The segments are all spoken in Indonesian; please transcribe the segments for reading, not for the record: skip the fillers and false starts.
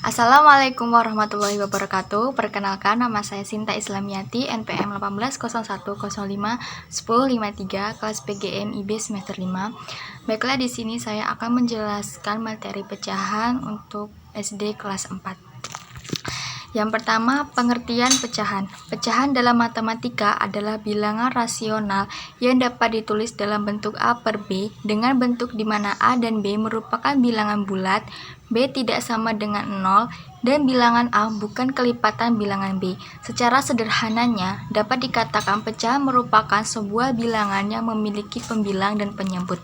Assalamualaikum warahmatullahi wabarakatuh. Perkenalkan, nama saya Sinta Islamiyati, NPM 1801051053, kelas PGN IB semester 5. Baiklah, di sini saya akan menjelaskan materi pecahan untuk SD kelas 4. Yang pertama, pengertian pecahan. Pecahan dalam matematika adalah bilangan rasional yang dapat ditulis dalam bentuk A per B dengan bentuk di mana A dan B merupakan bilangan bulat, B tidak sama dengan 0, dan bilangan A bukan kelipatan bilangan B. Secara sederhananya, dapat dikatakan pecahan merupakan sebuah bilangan yang memiliki pembilang dan penyebut.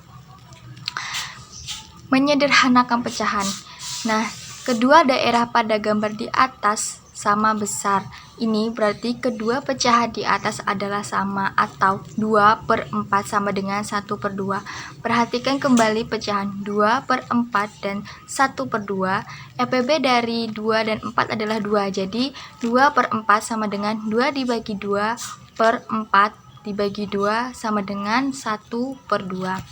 Menyederhanakan pecahan. Nah, kedua daerah pada gambar di atas sama besar. Ini berarti kedua pecahan di atas adalah sama atau 2/4 sama dengan 1/2. Perhatikan kembali pecahan 2/4 dan 1/2. EPB dari 2 dan 4 adalah 2. Jadi 2/4 sama dengan 2 dibagi 2/4 dibagi 2 sama dengan 1/2.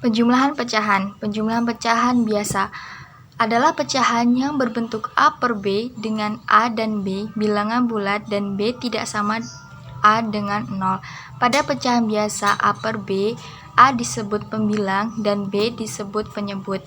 Penjumlahan pecahan. Penjumlahan pecahan biasa adalah pecahan yang berbentuk A per B dengan A dan B bilangan bulat dan B tidak sama A dengan 0. Pada pecahan biasa A per B, A disebut pembilang dan B disebut penyebut.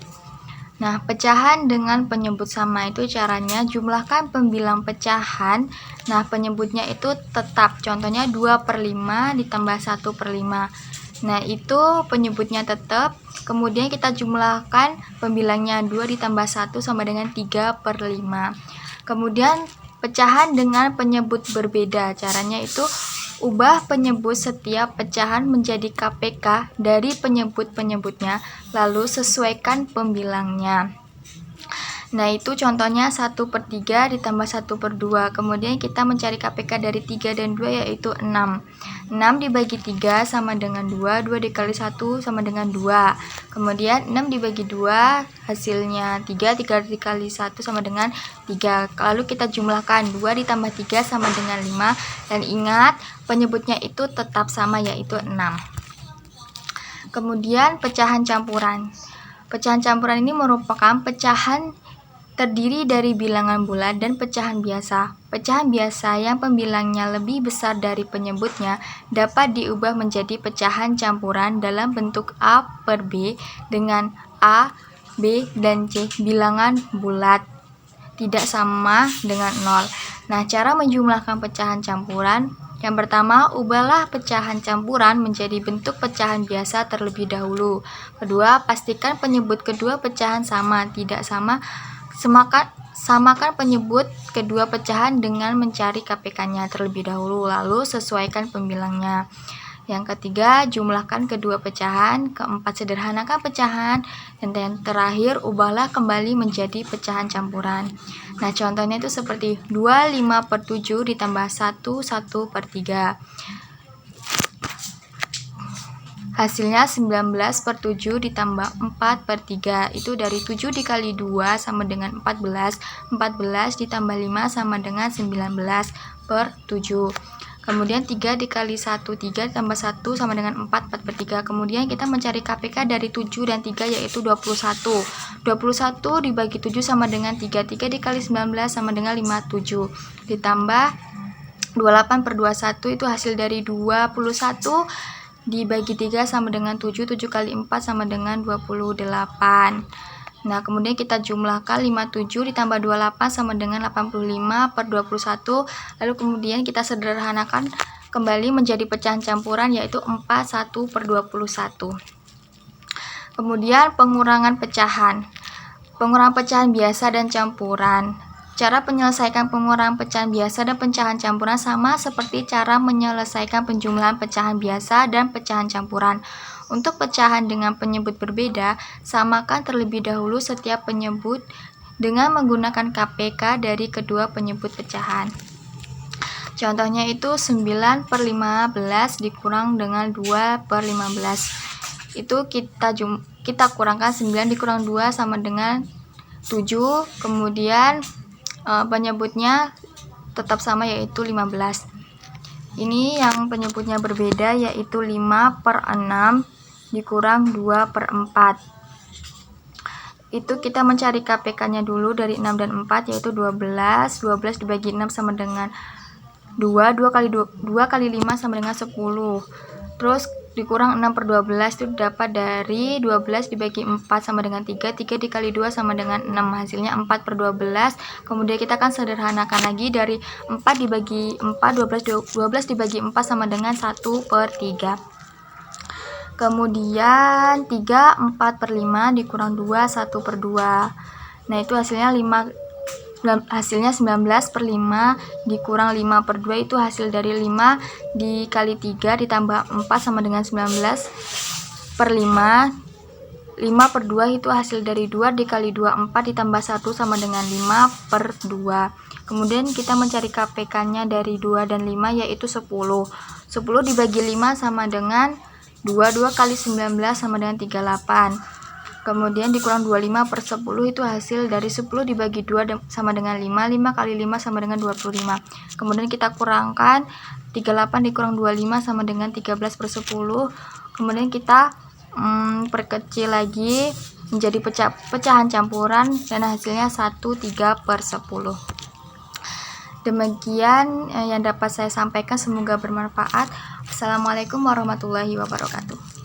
Nah, pecahan dengan penyebut sama itu caranya jumlahkan pembilang pecahan. Nah, penyebutnya itu tetap. Contohnya 2/5 ditambah 1/5. Nah, itu penyebutnya tetap. Kemudian kita jumlahkan pembilangnya 2 ditambah 1 sama dengan 3/5. Kemudian pecahan dengan penyebut berbeda. Caranya itu ubah penyebut setiap pecahan menjadi KPK dari penyebut-penyebutnya, lalu sesuaikan pembilangnya. Nah, itu contohnya 1/3 ditambah 1/2. Kemudian kita mencari KPK dari 3 dan 2 yaitu 6. 6 dibagi 3 sama dengan 2. 2 dikali 1 sama dengan 2. Kemudian 6 dibagi 2 hasilnya 3. 3 dikali 1 sama dengan 3. Lalu kita jumlahkan 2 ditambah 3 sama dengan 5. Dan ingat penyebutnya itu tetap sama yaitu 6. Kemudian pecahan campuran. Pecahan campuran ini merupakan pecahan terdiri dari bilangan bulat dan pecahan biasa. Pecahan biasa yang pembilangnya lebih besar dari penyebutnya dapat diubah menjadi pecahan campuran dalam bentuk A per B dengan A, B, dan C bilangan bulat tidak sama dengan 0. Nah, cara menjumlahkan pecahan campuran. Yang pertama, ubahlah pecahan campuran menjadi bentuk pecahan biasa terlebih dahulu. Kedua, pastikan penyebut kedua pecahan sama, tidak sama. Samakan penyebut kedua pecahan dengan mencari KPK-nya terlebih dahulu, lalu sesuaikan pembilangnya. Yang ketiga, jumlahkan kedua pecahan. Keempat, sederhanakan pecahan. Dan yang terakhir, ubahlah kembali menjadi pecahan campuran. Nah, contohnya itu seperti 25/7 ditambah 1/3. Hasilnya 19/7 ditambah 4/3. Itu dari 7 dikali 2 sama dengan 14. 14 ditambah 5 sama dengan 19/7. Kemudian 3 dikali 1, 3 ditambah 1 sama dengan 4, 4/3. Kemudian kita mencari KPK dari 7 dan 3 yaitu 21. 21 dibagi 7 sama dengan 3. 3 dikali 19 sama dengan 57. Ditambah 28/21 itu hasil dari 21 dibagi 3 sama dengan 7. 7 kali 4 sama dengan 28. Nah, kemudian kita jumlahkan 57 ditambah 28 sama dengan 85/21. Lalu kemudian kita sederhanakan kembali menjadi pecahan campuran yaitu 41/21. Kemudian pengurangan pecahan. Pengurangan pecahan biasa dan campuran. Cara menyelesaikan pengurangan pecahan biasa dan pecahan campuran sama seperti cara menyelesaikan penjumlahan pecahan biasa dan pecahan campuran. Untuk pecahan dengan penyebut berbeda, samakan terlebih dahulu setiap penyebut dengan menggunakan KPK dari kedua penyebut pecahan. Contohnya itu 9/15 dikurang dengan 2/15. Itu kita kurangkan 9 dikurang 2 sama dengan 7. Kemudian penyebutnya tetap sama yaitu 15. Ini yang penyebutnya berbeda yaitu 5/6 dikurang 2/4. itu kita mencari KPK-nya dulu dari 6 dan 4, yaitu 12. 12 dibagi 6 sama dengan 2. 2 kali 5 sama dengan 10. Terus dikurang 6 per 12 itu dapat dari 12 dibagi 4 sama dengan 3. 3 dikali 2 sama dengan 6. Hasilnya 4 per 12. Kemudian kita akan sederhanakan lagi dari 4 dibagi 4. 12 dibagi 4 sama dengan 1 per 3. Kemudian 3, 4 per 5 dikurang 2, 1 per 2. Nah itu hasilnya 19 per 5 dikurang 5 per 2, itu hasil dari 5 dikali 3 ditambah 4 sama dengan 19 per 5. 5 per 2 itu hasil dari 2 dikali 2, 4 ditambah 1 sama dengan 5 per 2. Kemudian kita mencari KPK-nya dari 2 dan 5, yaitu 10. 10 dibagi 5 sama dengan 2 kali 19 sama dengan 38. Kemudian dikurang 25 per 10, itu hasil dari 10 dibagi 2 sama dengan 5. 5 kali 5 sama dengan 25. Kemudian kita kurangkan 38 dikurang 25 sama dengan 13 per 10. Kemudian kita perkecil lagi menjadi pecahan campuran dan hasilnya 1, 3 per 10. Demikian yang dapat saya sampaikan, semoga bermanfaat. Assalamualaikum warahmatullahi wabarakatuh.